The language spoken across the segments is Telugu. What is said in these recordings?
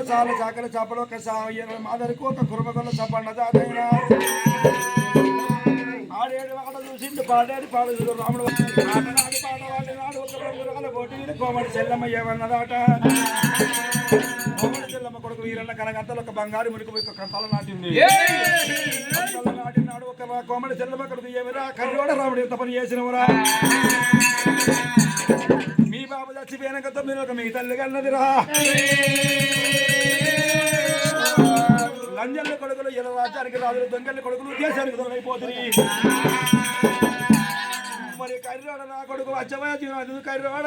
చాలా చాకల చేపలు ఒక మాదరికి ఒక కురుమకొల్ల చప్పండ జాతైనా ఆడేడు ఆడ చూసిండు పాడేడు పాడు చూడు రాముడు ఆటనాడు పాడవాడి నాడు ఒక రకాల పోటీ కోమడి చెల్లమ్మ ఏమన్నదాట కోమడి చెల్లమ్మ కొడుకు వీరన్న కనగంతలు ఒక బంగారు మురికి ఒక తల నాటింది నాటినాడు ఒక కోమడి చెల్లమ్మ కొడుకు ఏమిరా కర్రోడ రాముడు ఎంత పని చేసినవురా మీ బాబు చచ్చిపోయినాక మీరు ఒక మీ తల్లి కన్నదిరా లంజల్ల కొడుకులు ఇలా రాజ్యానికి రాజులు దొంగల కొడుకులు దేశానికి దొరైపోతుంది మరి కర్రోడ నా కొడుకు వచ్చవా జీవన కర్రోడ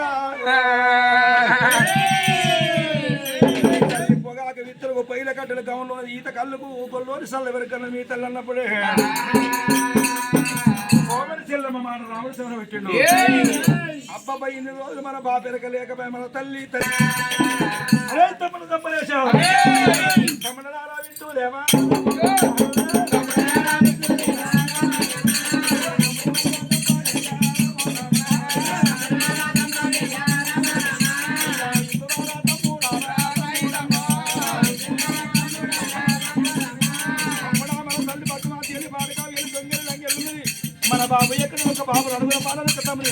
పొగాకు విత్తలకు పైల కట్టెలు గౌన్లో ఈత కళ్ళకు కొల్లోని సల్ల ఎవరికన్నా మీ తల్లి అన్నప్పుడే కోమడి చెల్లమ్మ మన రాముడు శివన పెట్టిండు అబ్బాయి ఇన్ని రోజులు మన బాపెరక లేకపోయి మన తల్లి అరే తమ్ముడు తమ్మలేశావు తమ్ముడారా వింటూలేమా మన బాబు ఎక్కడ ఒక బాబు అడుగుల పాలన తమ్ముడు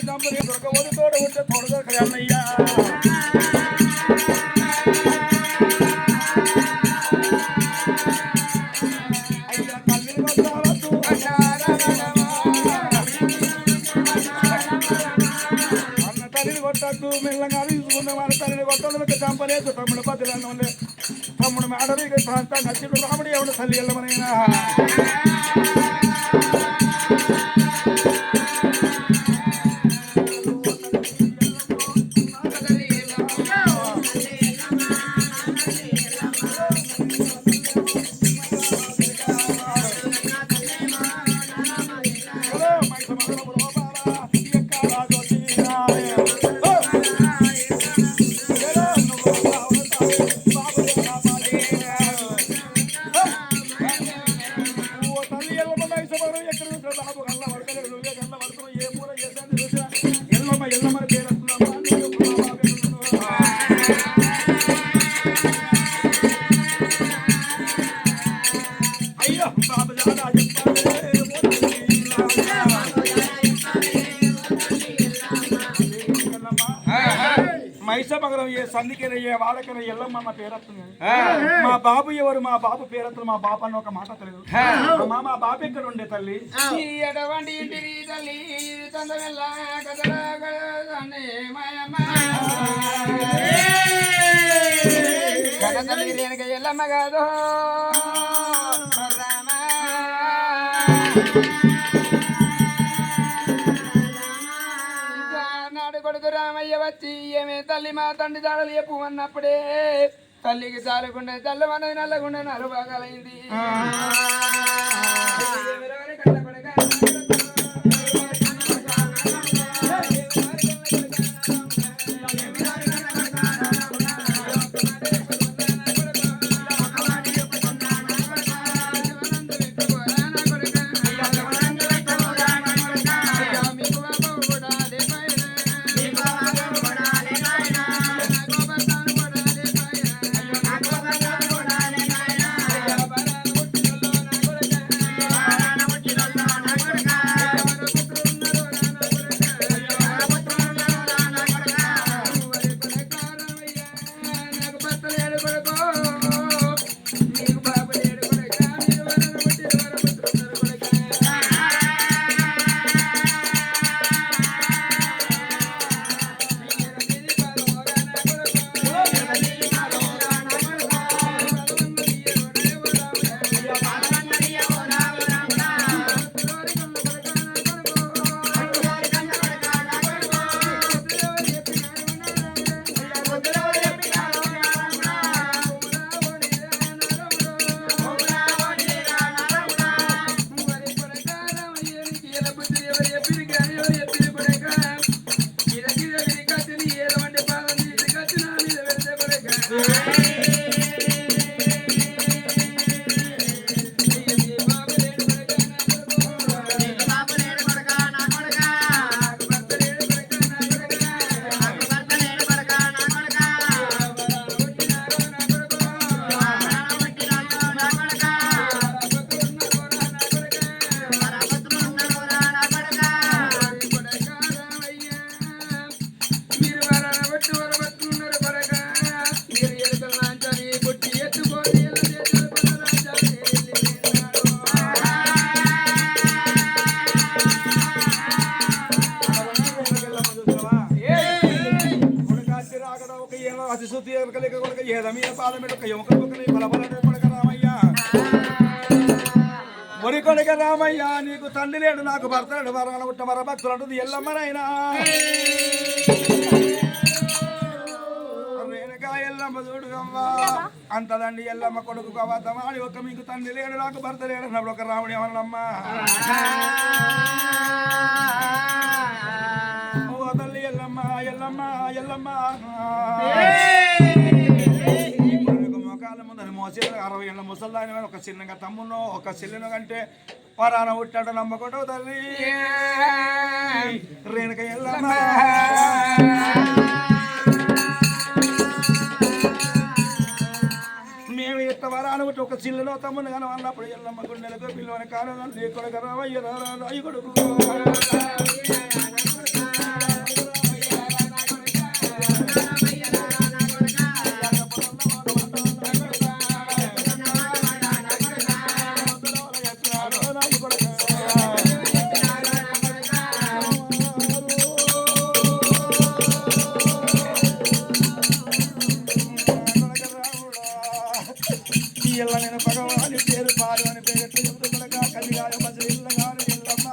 తమ్ముడు దొరకవద్దు తోడ ఉంటే తోడ దొరకదు అన్నయ్యా మెల్లగా తీసుకున్న వాళ్ళ తల్లిని కొట్టడానికి చంపలేదు తమ్ముడు బతులన్న తమ్ముడు మేడవి నచ్చుడు రాముడు ఎవడు తల్లి వెళ్ళమనైనా విషమగరం ఏ సంధికైనా ఏ వాడకైనా ఎల్లమ్మ నా పేరత్తుంది. మా బాబు ఎవరు? మా బాబు పేరత్తులు. మా బాబు అన్న ఒక మాట తెలియదు. మా బాబు ఎక్కడ ఉండే తల్లి? ఎటువంటి ఇంటికి తల్లి తొందరల్ల తల్లి రేణుక ఎల్లమ్మ కాదు నాడు కొడుకు రామయ్య వచ్చి ఏమే తల్లి మా తండ్రి దాడలు చెప్పు అన్నప్పుడే తల్లికి చాలకుండా తెల్లమన్నది నల్లగుండా నలు భాగాలైంది. ఒరి కొడుక రామయ్య నీకు తండ్రి లేడు నాకు భర్త లేడు వరాల పుట్ట మర భక్తులు అంటుంది ఎల్లమ్మనైనా రేణుకా ఎల్లమ్మ చూడుగమ్మ అంతదండి ఎల్లమ్మ కొడుకు కవతమాడి ఒక మీకు తండ్రి లేడు నాకు భర్త లేడు అన్నప్పుడు ఒక రాముడు ఏమన్నమ్మ ఓ తల్లి ఎల్లమ్మ ఎల్లమ్మ ఎల్లమ్మ మోకాల ముందని మోసే 60 ఏళ్ళ ముసల్దాని ఒక చిన్నగా తమ్మును ఒక చెల్లెను కంటే పరాన పుట్టాడు నమ్మకూడదు తల్లి రేణుక ఎల్లమ్మ మేము ఇంత వరాన పుట్టి ఒక చిల్లులో తమ్మును కానీ అన్నప్పుడు ఎల్లమ్మ గుండెలకు పిల్లవని కారణం నీ కొడుకు రావయ్య రాయి కొడుకు నేను భగవాని పేరు పాడు అని పేరు చెబుతున్నగా కలిగాడు బజలు ఇల్లగాడు ఎల్లమ్మ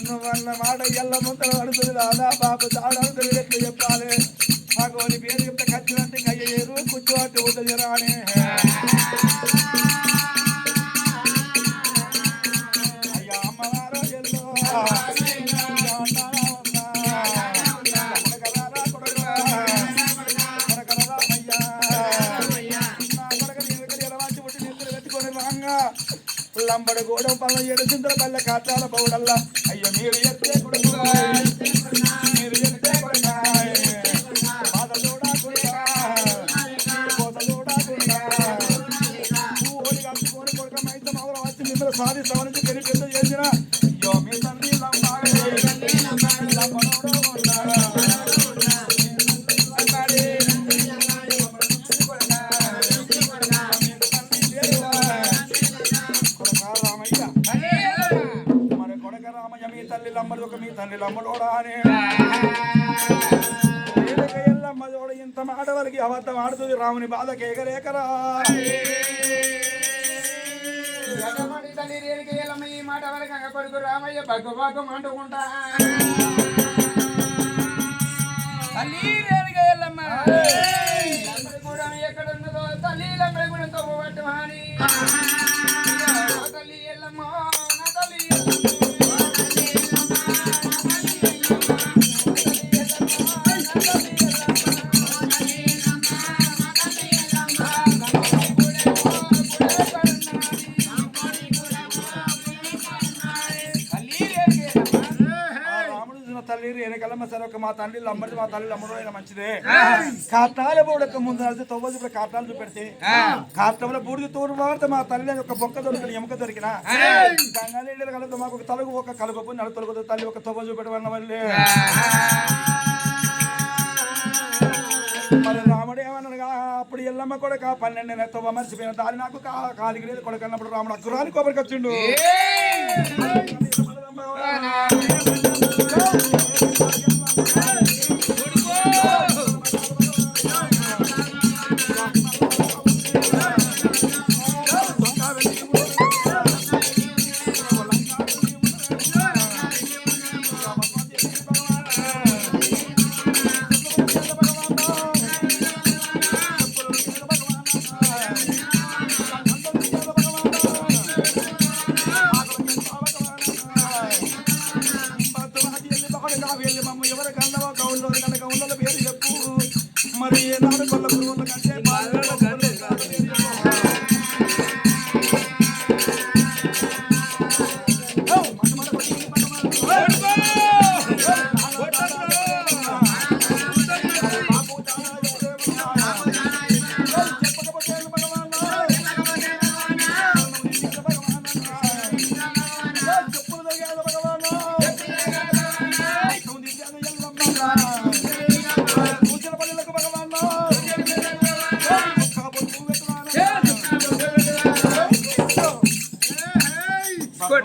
లోపల మాట ఎల్ల ముంతలు పడుతుంది రాదా బాబు తాడవుతుంది ఎట్లా చెప్పాలి మాకు వాళ్ళ పేరు చెప్తే ఖర్చులంటే కయ్యేరు కూర్చోటి ఉంటుంది రాని అయ్యా అమ్మవారు ఎల్లో కొడకరా అయ్యా నా కొడక లంబడి గోడం పల్ల ఏడు చింతల పల్ల కాటాల పౌడల్లా అయ్యో మీరు ఎత్తే కొడుకు మీరు ఎత్తే కొడుకా బాధలోడా కొడుకా కోతలోడా కొడుకా ఓడి కలుపుకొని కొడుకమైతే మౌర వచ్చి మిమ్మల్ని సాధిస్తామని గెలిపెద్ద చేసిన అయ్యో మీ తండ్రి లంబాడే లంబడోడో ఉన్నాడా తల్లి లమ్మడు ఒక మీ తల్లి లమ్మడోడా అని ఎల్లమ్మదోడు ఇంత మాట వరకు అబద్ధం ఆడుతుంది రాముని బాధ కేకరేకరా ఈ మాట వరకు కొడుకు రామయ్య బగ్గు బగ్గు అంటుకుంటా తల్లి రేణుగా ఎల్లమ్మ కూడా ఎక్కడ ఉన్నదో తల్లి లంబడి కూడా తవ్వబట్టు అని తల్లి ఎల్లమ్మ నా తల్లి వెనకలమ్మ సరే ఒక మా తండ్రి లంబడి మా తల్లి లంబడు అయినా మంచిదే కాటాల బూడక ముందు నడితే తొవ్వది ఇప్పుడు కాటాలు చూపెడితే కాటంలో బూడిది తోడు వాడితే మా తల్లి ఒక బొక్క దొరికిన ఎముక దొరికిన గంగానీళ్ళు కలుగుతా మాకు ఒక తలుగు ఒక కలుగపు నడు తొలగుతుంది తల్లి ఒక తొవ్వ చూపెట్టవన్న వల్లే మరి రాముడు ఏమన్నాడుగా అప్పుడు ఎల్లమ్మ కొడుక 12 తొవ్వ మర్చిపోయిన దారి నాకు కాలికి లేదు కొడుకు అన్నప్పుడు రాముడు అక్కురాని కొబ్బరికి వచ్చిండు మరి నాడు కొల్ల పురుగుల కంటే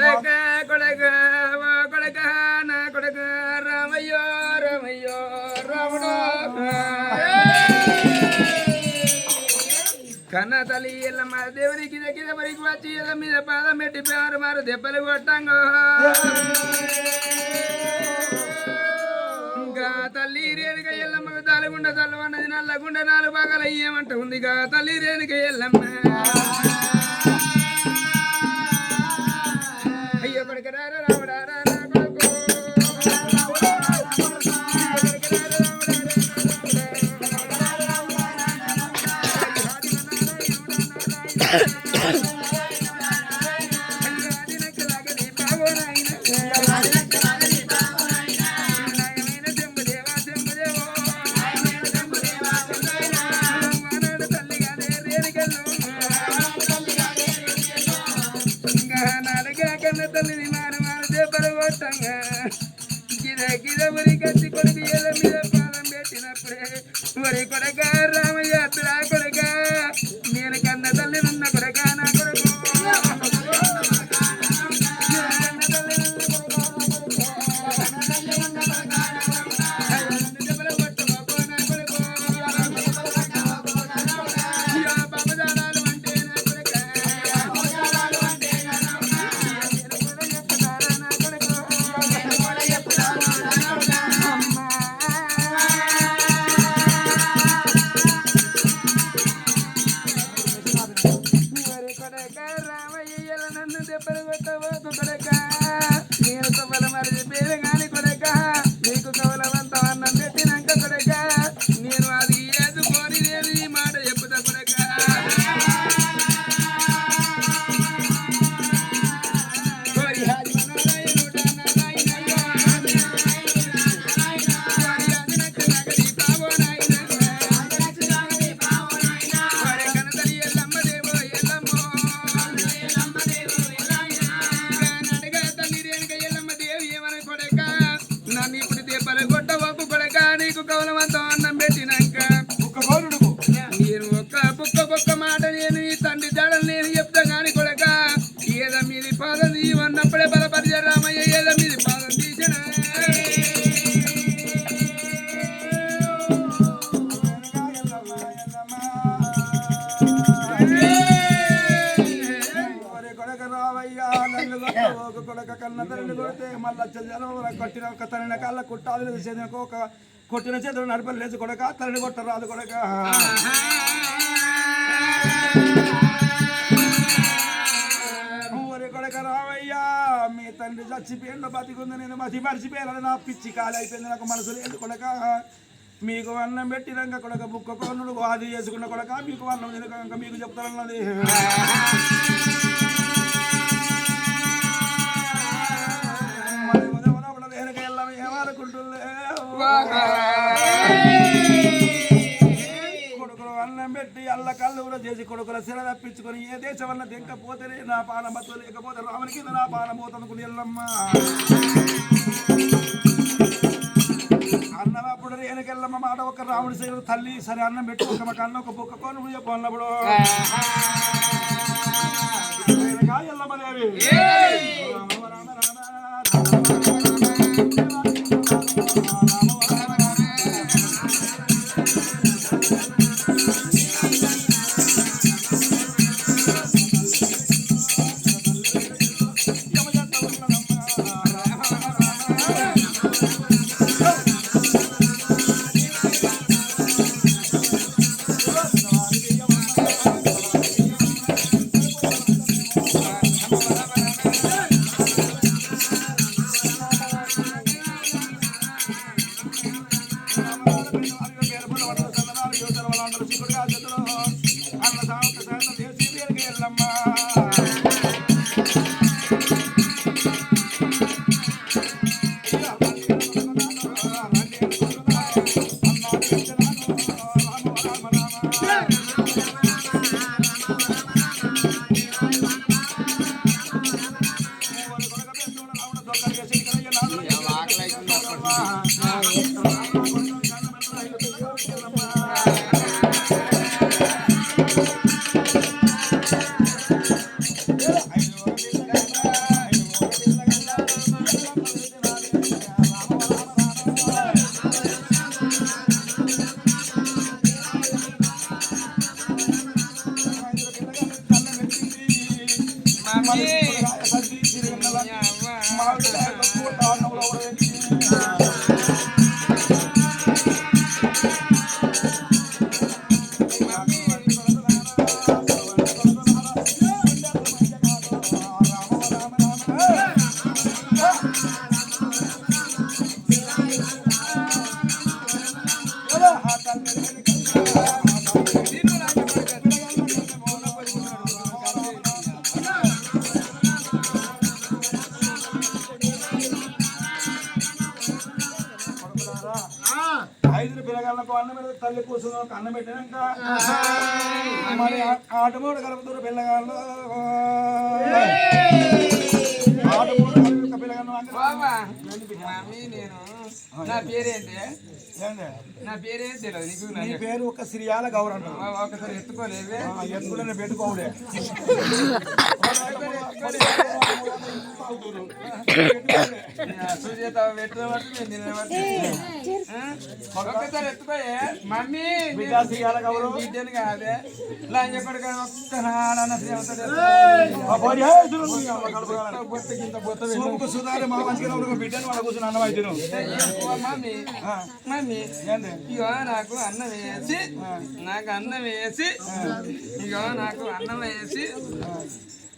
కొడక కొడక కొడక నా కొడక రామయ్యో రామయ్యో రాముడు కన్న తల్లి ఎల్లమ్మ దేవునికి దగ్గర వరకు వచ్చి ఎల్ల మీద పాదం పెట్టి పేరు మారు దెబ్బలు కొట్టంగో ఇంకా తల్లి రేణుక ఎల్లమ్మకు తలగుండ తల్లవన్నది నల్లగుండ 4 భాగాలు అయ్యేమంట ఉందిగా తల్లి రేణుక ఎల్లమ్మ అయ్యో కొడుకు రాముడా నా కొడుకు తల్లిని మారు మారు దెబ్బలు కొట్టంగా గిద ఉరి కత్తి కొడుకు ఎల్ల మీద పాదం పెట్టినప్పుడే వరి కొడక రామయ్య తురా కొడక నేను కన్న తల్లినున్న కొడక నా కొడుకు ఒక్క మాట నేను ఈ తండ్రి జాడలు నేను చెప్తా గాని కొడక ఏదో మీది పాదం తీయమన్నప్పుడే బలపరిచే రామయ్య ఏదో మీది పాదం తీసిన కొడక కన్న తల్లిని కొడితే మళ్ళీ జనం కొట్టిన ఒక తల్లిన కాళ్ళ కుట్టాలు ఒక కొట్టిన చేతులు నడిపలు లేచి కొడక తల్లిని కొట్టరాదు కొడక ఊరి కొడక రావయ్యా మీ తండ్రి చచ్చిపోయిండు బతికుంది నేను మతి మర్చిపోయాను నా పిచ్చి కాలి అయిపోయింది నాకు మనసు లేదు కొడక మీకు అన్నం పెట్టినాక కొడక బుక్క కొన్నుడు అది చేసుకున్న కొడక మీకు అన్నం తినక మీకు చెప్తానన్నది కొడుకులు అన్నం పెట్టి అల్ల కళ్ళు కూడా చేసి కొడుకుల శిల తప్పించుకొని ఏ దేశం వల్ల తెంకపోతేనే నా పానం బతు లేకపోతే రాముని కింద నా పానం పోతనుకుని ఎల్లమ్మ అన్నం అప్పుడు వెనకెళ్ళమ్మ మాట ఒక రాముడి శైలు తల్లి సరే అన్నం పెట్టి ఒక అన్న ఒక బుక్క కొని చెప్పు అన్నప్పుడు ఎల్లమ్మదేవి తల్లి కూర్చుని అన్నం పెట్టినాక మరి ఆటమూడు గర్భదూర పిల్లగాళ్ళు ఆటమూడు పిల్లగాళ్ళు నా పేరేంటి నా పేరేం తెలియదు నీకు నీ పేరు ఒక సిరియాల గౌరవం ఒకసారి ఎత్తుకోలేవే ఎత్తుకునే పెట్టుకోలే సుజాత పెట్టిన ఒక్కసారి ఎత్తుకోయే మమ్మీ బిడ్డను కాదే లంజ కొడుకు ఒక్క బిడ్డను వాడు కూర్చుని అన్నం అయితే మమ్మీ మమ్మీ ఇగో నాకు అన్నం వేసి ఇగో నాకు అన్నం వేసి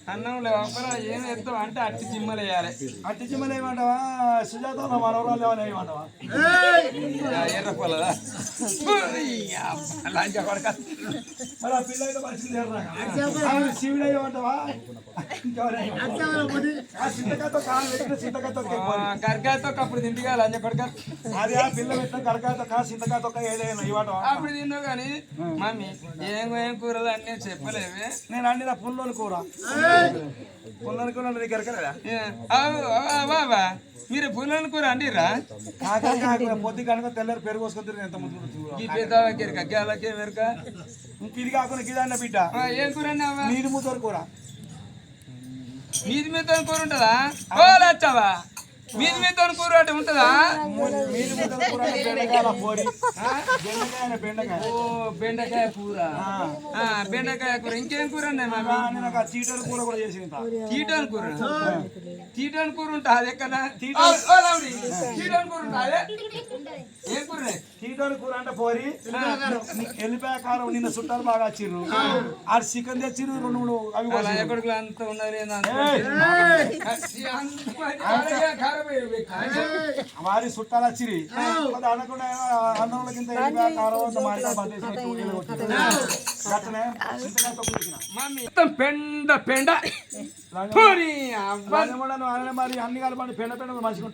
అన్నంలో ఒక్కరా ఏం వేస్తాం అంటే అట్టి చిమ్మలు వేయాలి అట్టి చిమ్మలు ఏమంటావా సుజాత మనవరాలు ఏమని ఏమంటావా ఎర్ర పొలదా లంచ కొడక మరి ఆ పిల్లలు పరిస్థితి శివుడు ఏమంటావా కరకాయతో అప్పుడు తింటిగా లంచ కొడక అదే ఆ పిల్ల పెట్టిన కరకాయతో సింతకాయతో ఏదైనా ఇవ్వటం అప్పుడు తిన్నావు కానీ మమ్మీ ఏం కూరలు అన్నీ చెప్పలేవే నేను అండిన పుల్లోని కూర పుల్లని కూర దగ్గర కదా బాబా మీరు పుల్లని కూర అండిరా పొద్దు కనుక తెల్లారు పెరుగు వసుకొని ఎంత ముందు ఈ పెద్ద గెరక గేలకే వెరక ఇది కాకుండా గిదన్న బిడ్డ ఏం కూర అన్నావా? నీరు ముద్దరు కూర. మీది మీతో కూర ఉంటుందా? ఓ లచ్చవా, మీది మీతో కూర అంటే ఉంటుందా? నీరు ముద్దరు కూర అంటే బెండకాయల పొడి. బెండకాయ. ఓ బెండకాయ కూర. బెండకాయ కూర. ఇంకేం కూర అన్నాయి మాకు? నేను చీటల కూర కూడా చేసింది. చీటన్ కూర. చీటన్ కూర ఉంటుంది అది ఎక్కడ? చీటన్ కూర ఉంటుంది. ఏం కూర? చీటల కూర అంటే పోరి వెళ్ళిపోయా కారం. నిన్న చుట్టాలు బాగా వచ్చిర్రు. ఆడు చికెన్ తెచ్చిర్రు 2-3 అవి ఎక్కడికి అంత ఉన్నది. వారి చుట్టాలు వచ్చిరి అనకుండా అన్నంలో కింద వెళ్ళిపోయా కారం అంతా మొత్తం పెండ పెండ మరి అన్ని కలపండి. పెండ పెండ మంచిగా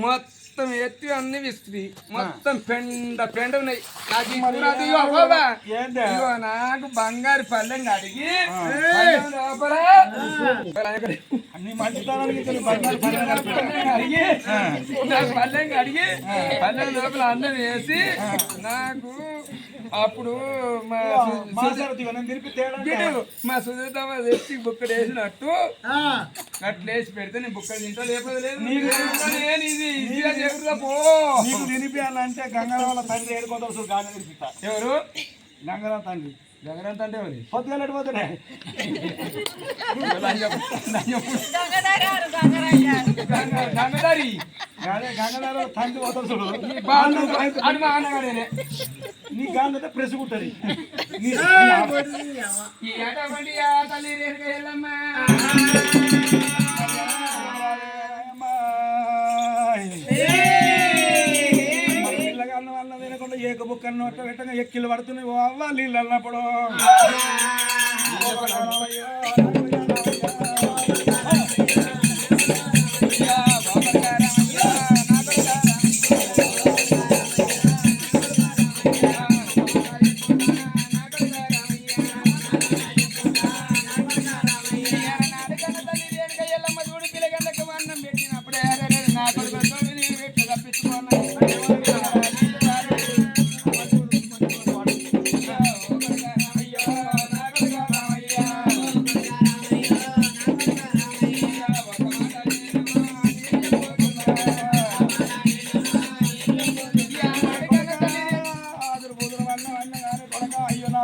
మొత్తం ఎత్తి అన్ని విస్తుంది. మొత్తం పెండ పెండ ఉన్నాయి. నాకు బంగారు పల్లెం అడిగి లోపల అన్ని మంచితనానికి అడిగి నాకు పల్లెం అడిగి పల్లెం లోపల అన్నం వేసి నాకు అప్పుడు మా సుజాతమ్మ తెచ్చి బుక్కడు వేసినట్టు అట్లా వేసి పెడితే నేను బుక్కడు తింటా. లేకపోతే లేదు నీకు తినిపించాలంటే గంగారావుల తండ్రి ఏడుకోవచ్చు. గాలి తినిపిస్తా. ఎవరు? గంగారావు తండ్రి. గంగారావు అంటే ఎవరు? పొద్దుగా ఎడిపోతాడే గంగదారి. గంగారావు తండ్రి పోతాడు చూడు. నీ గాంధీ ప్రెస్ కుట్టది. తల్లి రేణుకయ్యల్లమ్మా పిల్లగాళ్ళ వల్ల తినకుండా ఏక బుక్కలు నోట్ల పెట్టగా ఎక్కిలు పడుతున్నాయి. అవ్వ నీళ్ళు అన్నప్పుడు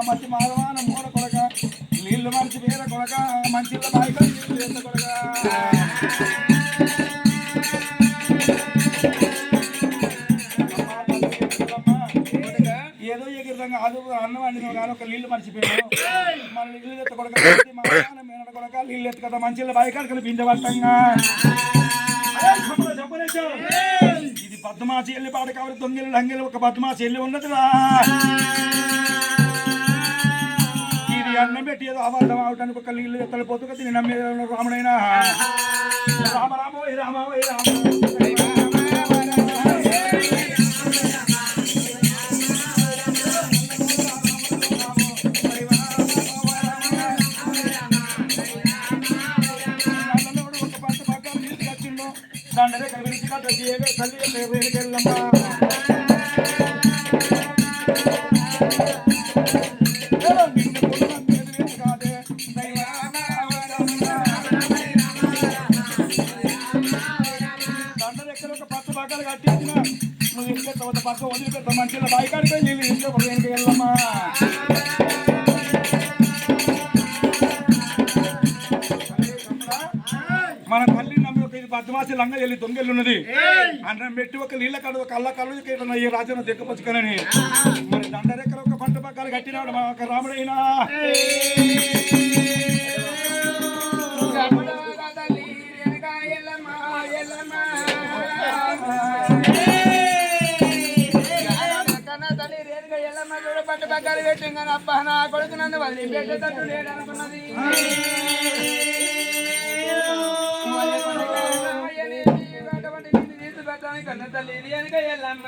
మట్టి మాధవాన మూల కొడక నీళ్లు మరిచి వేర కొడక మంచి బాయిగా నీళ్లు ఎంత కొడక ఏదో ఎగిరిదంగా అది అన్నం వండిన కానీ ఒక నీళ్లు మర్చిపోయాను. మన నీళ్ళు ఎత్త కొడక మేనడ కొడక నీళ్ళు ఎత్త కదా మంచి బాయికాడకలు పిండబట్టంగా ఇది బద్మాసి వెళ్ళి పాట కాబట్టి దొంగలు లంగలు ఒక బద్మాసి వెళ్ళి ఉన్నదిరా. ఇది అన్నం పెట్టి ఏదో అబద్ధం అవటానికి ఒక నీళ్ళు ఎత్తలు పోతుగా తిని నమ్మే రాముడైనా రామరామో రామో దండనే కలిసి తల్లి వెళ్ళమ్మా కట్టించిన నువ్వు ఇంట్లో తర్వాత పక్క వదిలిపెడతా మంచిగా బాయికాడిపోయి నీళ్ళు ఇంట్లో వెనక వెళ్ళమ్మా. మన తల్లి నమ్మి ఒక బద్మాసి లంగా వెళ్ళి దొంగలు ఉన్నది అన్నం పెట్టి ఒక నీళ్ళ కడు ఒక అల్ల కళ్ళు ఈ రాజ్యం దిక్కపచ్చుకనని మరి దండరెక్కల ఒక పంట పక్కలు కట్టినాడు మా ఒక రాముడైనా. పట్టు పక్కలు పెట్టి అబ్బా నా కొడుకు నన్ను వదిలిపెట్టేటట్టు లేదనుకున్నది. కన్న తల్లి వెనుక ఎల్లమ్మ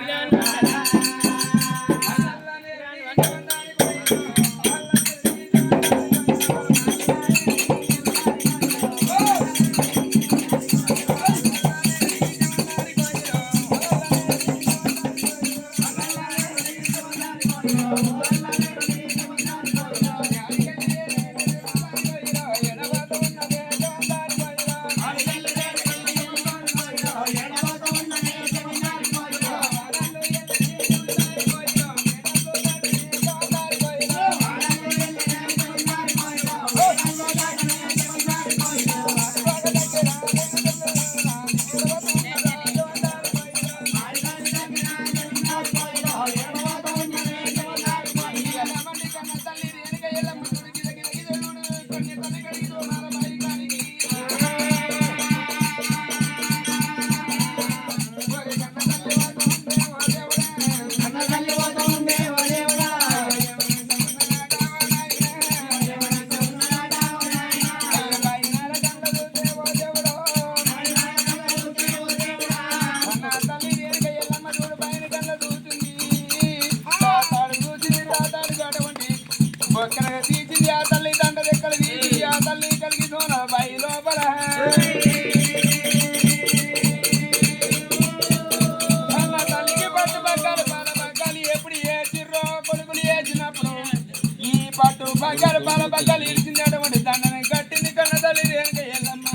బంగారు పాల పక్కలు ఇడిచినటువంటి దండని కట్టింది కన్న తల్లి రేణుక ఎల్లమ్మ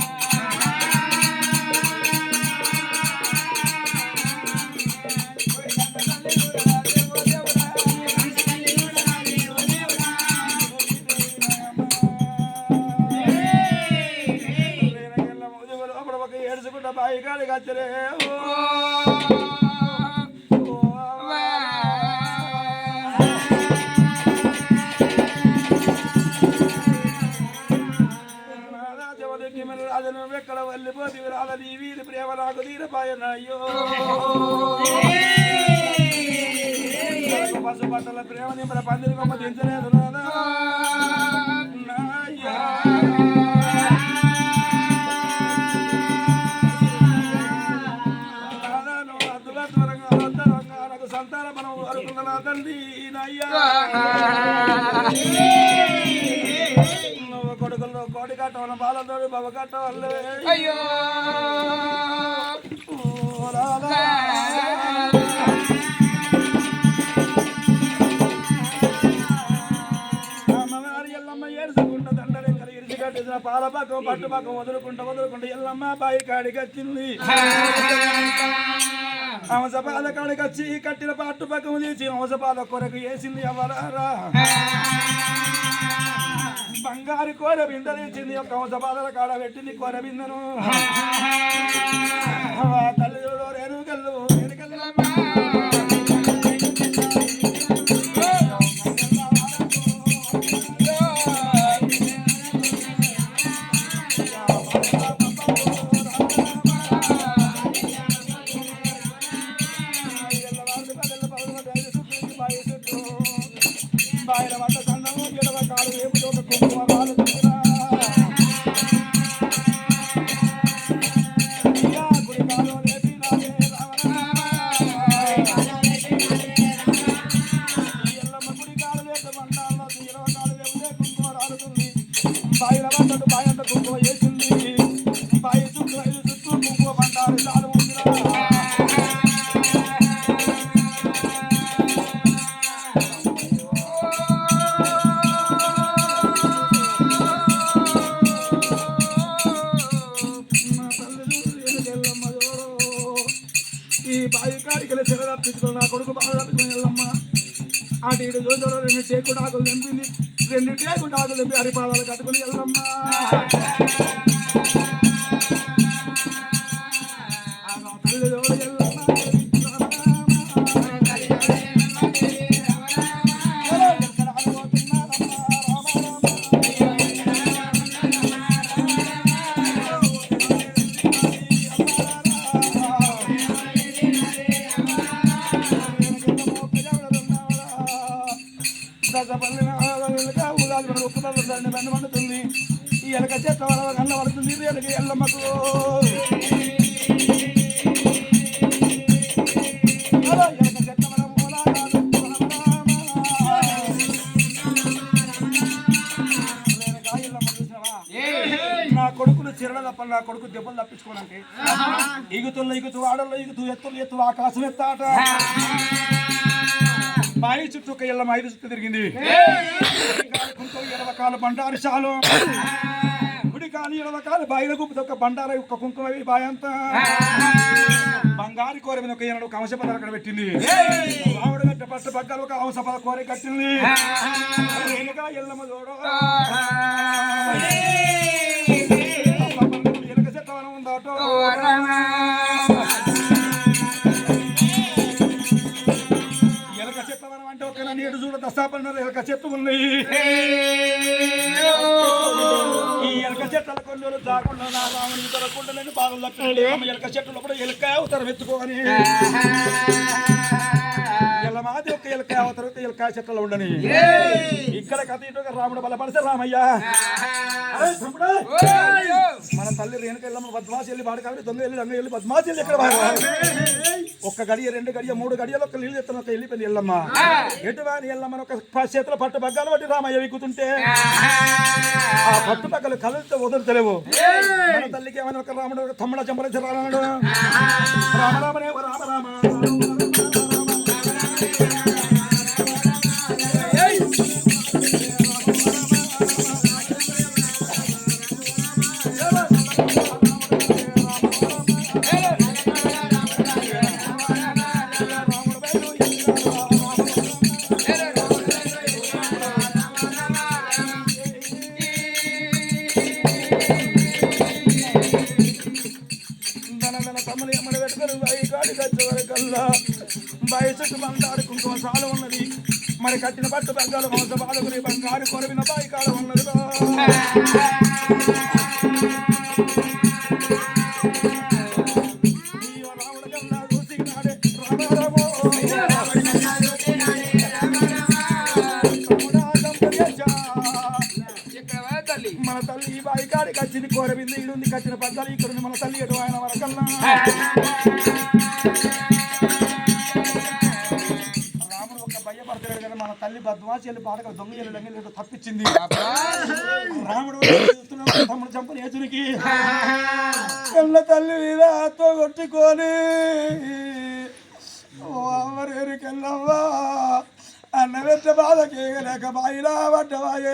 ఏడుచుకుంటా బాయి కాడికి వచ్చరే రాజను ఎక్కడ వెళ్ళిపోతే రాలని వీరి ప్రేమ నాకు తీరపాయన అయ్యో పశు బట్టల ప్రేమ నింపల పందిరి కొమ్మ దించలేదు రాదా నాకు సంతాన మనం వరకున్న నా తండ్రి నయ్యా కొడుకుల్లో కోడి కట్టవన బాలతో బాబు కట్టవల్లే అయ్యో ఎల్లమ్మ ఏడుచుకుంటా దండని ఇరిచి కట్టిన పాల పక్కం పట్టు పక్కం వదులుకుంటా ఎల్లమ్మ బాయి కాడికి వచ్చింది హంసపాద కాడికి వచ్చి కట్టిన పట్టు పక్కం తీసి హంసపాద కొరకు వేసింది ఎవరారా బంగారు కూర బిందె తీసింది ఒక హంసపాదల కాడ పెట్టింది కూర బిందెను తల్లిలో రేణుకెళ్ళు బాయిల వంట సందము ఎడవ కాలు వేపుతో కుంకుమ రాలు గుడి కాలు లేపి ఎల్లమ్మ గుడి కాలు లేక మండాల్లో ఎడవ కాలు లేపితే కుంకుమ రాలుతుంది బాయిల వంటకు బాయి అంత కుంకుమ వేసింది బాయి చుట్టూ కుంకుమ బండారు చాలు ఉందిరా ఈ బాయి కాడికి చెర తప్పించుకొని నా కొడుకు బాగా తప్పించుకొని వెళ్ళమ్మ అటు ఇటు చూసాడు 2 టేకుడు ఆకులు తెంపింది 2 టేకుడు ఆకులు తెంపి హరిపాదాలు కట్టుకుని వెళ్ళమ్మ తల్లి చూడు వెళ్ళమ్మ పండుతుంది ఈ ఎలక చెట్ల వల్ల కన్న పడుతుంది ఎలక ఎల్లమ్మకు ఎలక చెట్ల నా కొడుకులు చిరడ తప్ప నా కొడుకు దెబ్బలు తప్పించుకోవడానికి ఇగుతూ ఆడల్లో ఎత్తు ఆకాశం ఎత్తాట బాయి చుట్టూ ఒక ఎల్లమ్మ 5 చుట్టూ తిరిగింది ఎడవకాలు బండారు చాలు గుడి కాని ఎడవకాలు బాయిల గుప్పు ఒక బండార ఒక కుంకుమ బాయి అంతా బంగారు కూర మీద ఒక ఏనాడు ఒక హంసపద అక్కడ పెట్టింది ఆవిడ గట్ట పట్టు పక్కన ఒక హంసపద కూర కట్టింది ఎల్లమ్మ చూడు ఎలక చెట్టవనం ఉందాటో అంటే ఒక నీడు చూడ దశాపన్నారు ఎలక చెట్టు ఉన్నాయి ఈ ఎలక చెట్ల కొన్ని దాకుండా నా రాముని దొరకకుండా నేను బాగా ఎలక చెట్టులో కూడా ఎలక అవతారం ఎత్తుకోని ఎల్లమాది ఒక ఎలక అవతారం ఎలక చెట్లలో ఉండని ఇక్కడ కథ ఇటుగా రాముడు బలపడితే రామయ్య మన తల్లి రేణుక ఎల్లమ్మ బద్మాసి వెళ్ళి బాడు కాబట్టి దొంగ వెళ్ళి బద్మాసి వెళ్ళి ఎక్కడ ఒక్క గడియ 2 గడియ 3 గడియలు ఒక నీళ్ళు ఎత్తున వెళ్ళిపోయింది ఎల్లమ్మ ఎటువాని ఎల్లమ్మని ఒక చేతుల పట్టు బగ్గాలు బట్టి రామయ్య విక్కుతుంటే ఆ పట్టు బగ్గలు కలుతో వదులుతలేవు మన తల్లికి ఏమైనా ఒక రాముడు తమ్ముడ చంపలేసి రామడు రామరామనే రామ రామ రామ చెట్టు బండారు కుంకుమ సాలు ఉన్నది మరి కట్టిన పట్టు బెంగాలు మాంస బాలుగురి బంగారు కొరవిన బాయి కాడ ఉన్నది రాముడు కన్నా చూసినాడే రామారామో మన తల్లి ఈ బాయి కాడికి వచ్చింది కోరవింది ఇడుంది కట్టిన పద్దాలు ఇక్కడ మన తల్లి ఎటు ఆయన వరకల్లా రాముడు ఒక భయపడతాడు కదా మన తల్లి బద్మాసి వెళ్ళి బాటగా దొంగ వెళ్ళి తప్పించింది రాముడు చూస్తున్నాడు తమ్ముడు చంపని ఏచునికి ఎల్ల తల్లి మీద అత్తో కొట్టుకొని అమ్మరేరికెళ్ళవ్వా అన్న వెచ్చ బాధ చేయలేక బాయిలా పడ్డవాయే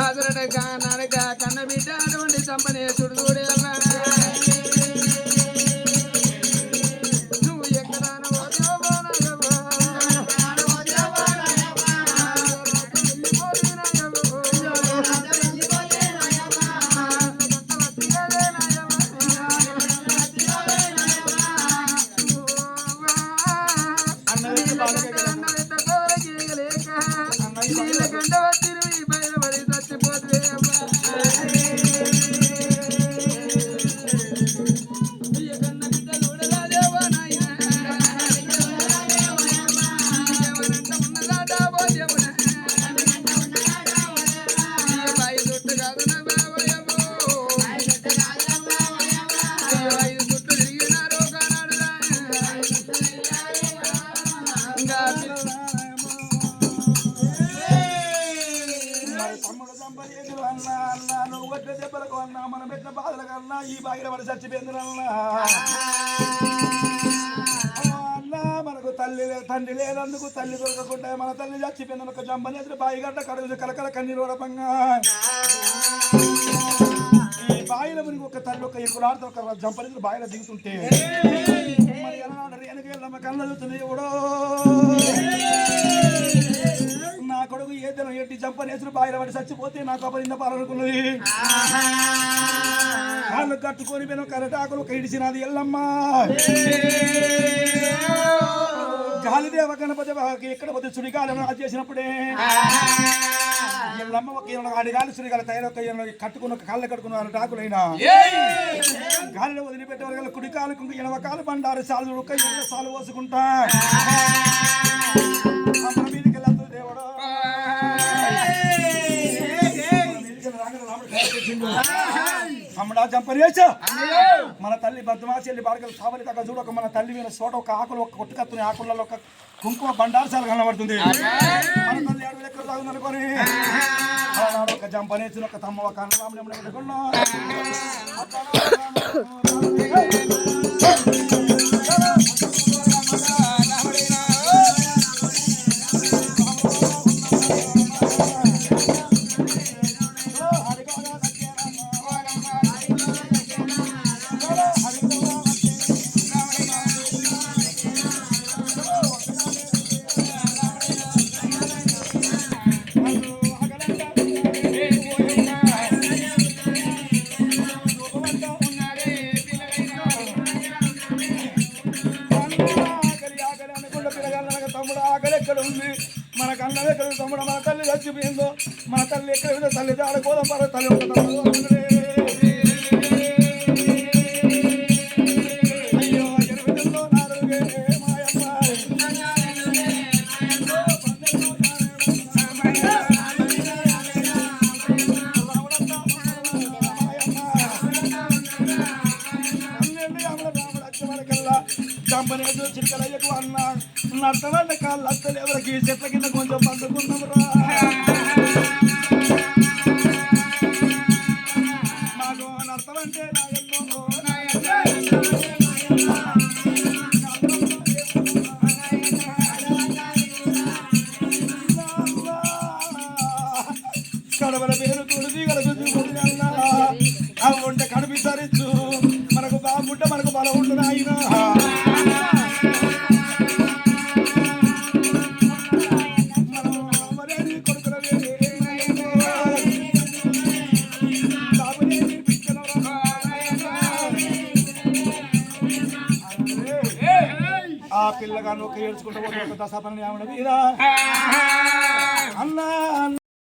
ఆదరడగా నడగా కన్న బిడ్డ అటువంటి చంపనే చూడు చూడే నువ్వు ఎక్కడ దెబ్బలకు అన్నా మనం పెట్టిన బాధలకు అన్నా ఈ బాగిల పడి చచ్చిపోయింది అన్నా మనకు తండ్రి లేనందుకు తల్లి దొరకకుండా మన తల్లి చచ్చిపోయింది ఒక జంబనేతులు బాయిగడ్డ కడుగు కలకల కన్నీరు వడపంగా ఈ బాయిల మనకి ఒక తల్లి ఒక ఎక్కులాడితో ఒక జంపనేతులు బాయిలో దిగుతుంటే మరి ఎలా వెనక కళ్ళ చూస్తుంది ఎవడో నా కొడుకు ఏదైనా ఎట్టి జంపనేసులు బాయిల పడి చచ్చిపోతే నాకు అపరింద పాలనుకున్నది వాళ్ళు కట్టుకొని పోయిన కరటాకులు ఒక ఇడిచినది ఎల్లమ్మా గాలిదేవ గణపతి ఎక్కడ పోతే సుడిగాలి అది చేసినప్పుడే ఎల్లమ్మ ఒక అడిగాలి సుడిగాలి తయారొక్క కట్టుకున్న కాళ్ళు కట్టుకున్న టాకులైనా గాలిలో వదిలిపెట్టే వరకు కుడి కాలు ఎనవ కాలు బండారు సాలు ఒక్క సాలు పోసుకుంటా మీదకి వెళ్ళదు దేవుడు అమ్మడా జంపనేచ మన తల్లి బద్మాసి వెళ్ళి బాడకలు సావలి తగ్గ చూడక మన తల్లి మీద చోట ఒక ఆకులు ఒక కొట్టుకత్తుని ఆకులలో ఒక కుంకుమ బండారసాలు కనబడుతుంది మన తల్లి అడుగులు ఎక్కడ తాగుందనుకొని అలానాడు ఒక జంపనేసిన ఒక తమ్మ ఒక అన్నరాముడు పెట్టుకున్నా మన కళ్ళ ఎక్కడ తమ్ముడు మన తల్లి చచ్చిపోయిందో మన తల్లి ఎక్కడ తల్లి ఆడుకోదాం మన తల్లి అయ్యో ఎరువులో నాలుగే కంపెనీ చిరుకలయ్యకు అన్నా నడతమంటే కాళ్ళు అత్తలు ఎవరికి చెట్ల కింద కొంచెం పండుకున్నాం మాకు నడతమంటే కడవల పేరు తుడిది కడుపుతుంది అన్నా అవి ఉంటే కనిపిస్తారు మనకు బాగుంటే మనకు బలం ఉంటుంది ఆయన కానీ ఒక్క ఏడ్చుకుంటూ దశాపని ఏమన్నా